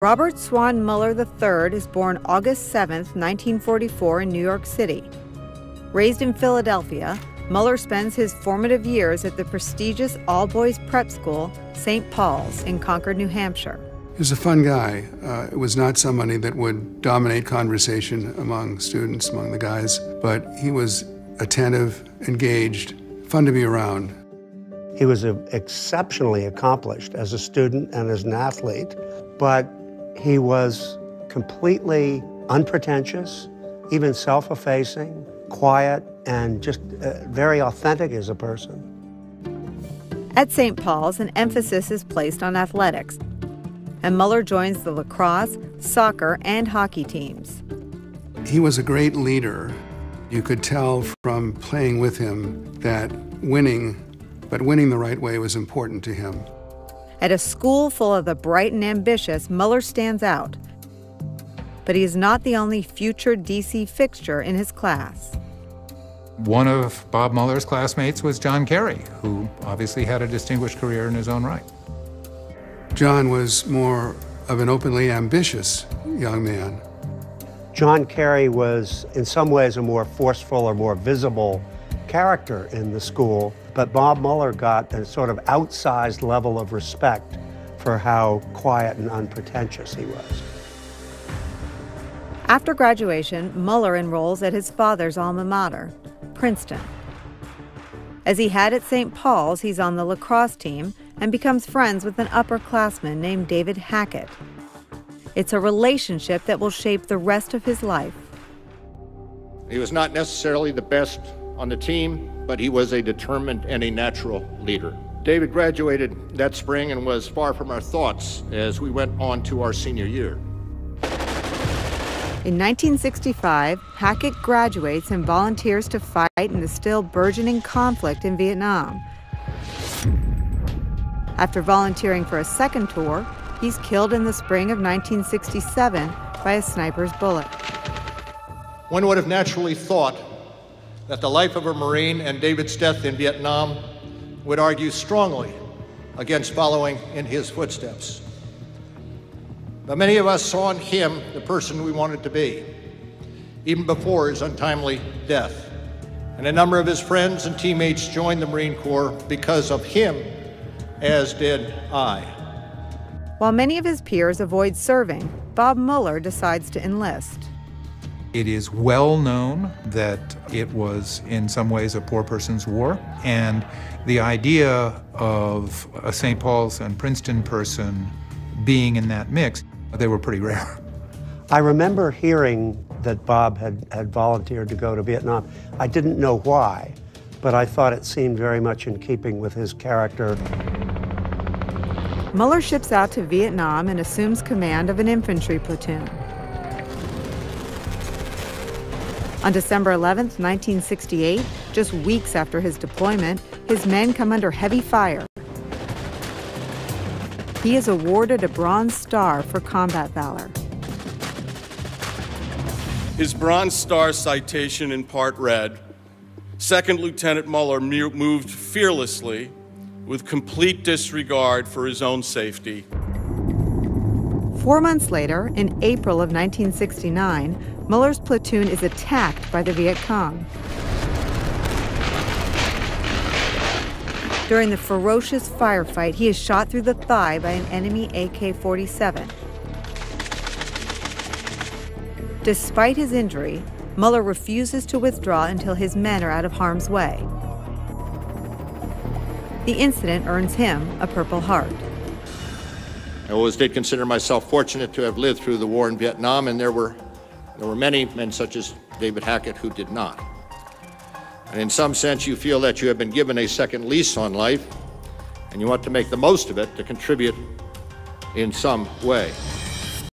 Robert Swan Muller III is born August 7, 1944 in New York City. Raised in Philadelphia, Muller spends his formative years at the prestigious all-boys prep school, St. Paul's, in Concord, New Hampshire. He was a fun guy. It was not somebody that would dominate conversation among students, among the guys, but he was attentive, engaged, fun to be around. He was exceptionally accomplished as a student and as an athlete, but he was completely unpretentious, even self-effacing, quiet, and just very authentic as a person. At St. Paul's, an emphasis is placed on athletics, and Muller joins the lacrosse, soccer, and hockey teams. He was a great leader. You could tell from playing with him that winning the right way was important to him. At a school full of the bright and ambitious, Muller stands out. But he is not the only future DC fixture in his class. One of Bob Muller's classmates was John Kerry, who obviously had a distinguished career in his own right. John was more of an openly ambitious young man. John Kerry was, in some ways, a more forceful or more visible character in the school, but Bob Muller got a sort of outsized level of respect for how quiet and unpretentious he was. After graduation, Muller enrolls at his father's alma mater, Princeton. As he had at St. Paul's, he's on the lacrosse team and becomes friends with an upperclassman named David Hackett. It's a relationship that will shape the rest of his life. He was not necessarily the best on the team, but he was a determined and a natural leader. David graduated that spring and was far from our thoughts as we went on to our senior year. In 1965, Hackett graduates and volunteers to fight in the still burgeoning conflict in Vietnam. After volunteering for a second tour, he's killed in the spring of 1967 by a sniper's bullet. One would have naturally thought that the life of a Marine and David's death in Vietnam would argue strongly against following in his footsteps. But many of us saw in him the person we wanted to be, even before his untimely death. And a number of his friends and teammates joined the Marine Corps because of him, as did I. While many of his peers avoid serving, Bob Muller decides to enlist. It is well known that it was in some ways a poor person's war, and the idea of a St. Paul's and Princeton person being in that mix, they were pretty rare. I remember hearing that Bob had volunteered to go to Vietnam. I didn't know why, but I thought it seemed very much in keeping with his character. Muller ships out to Vietnam and assumes command of an infantry platoon. On December 11, 1968, just weeks after his deployment, his men come under heavy fire. He is awarded a Bronze Star for combat valor. His Bronze Star citation in part read, "Second Lieutenant Muller moved fearlessly with complete disregard for his own safety." 4 months later, in April of 1969, Muller's platoon is attacked by the Viet Cong. During the ferocious firefight, he is shot through the thigh by an enemy AK-47. Despite his injury, Muller refuses to withdraw until his men are out of harm's way. The incident earns him a Purple Heart. I always did consider myself fortunate to have lived through the war in Vietnam, and there were many men such as David Hackett who did not. And in some sense, you feel that you have been given a second lease on life, and you want to make the most of it to contribute in some way.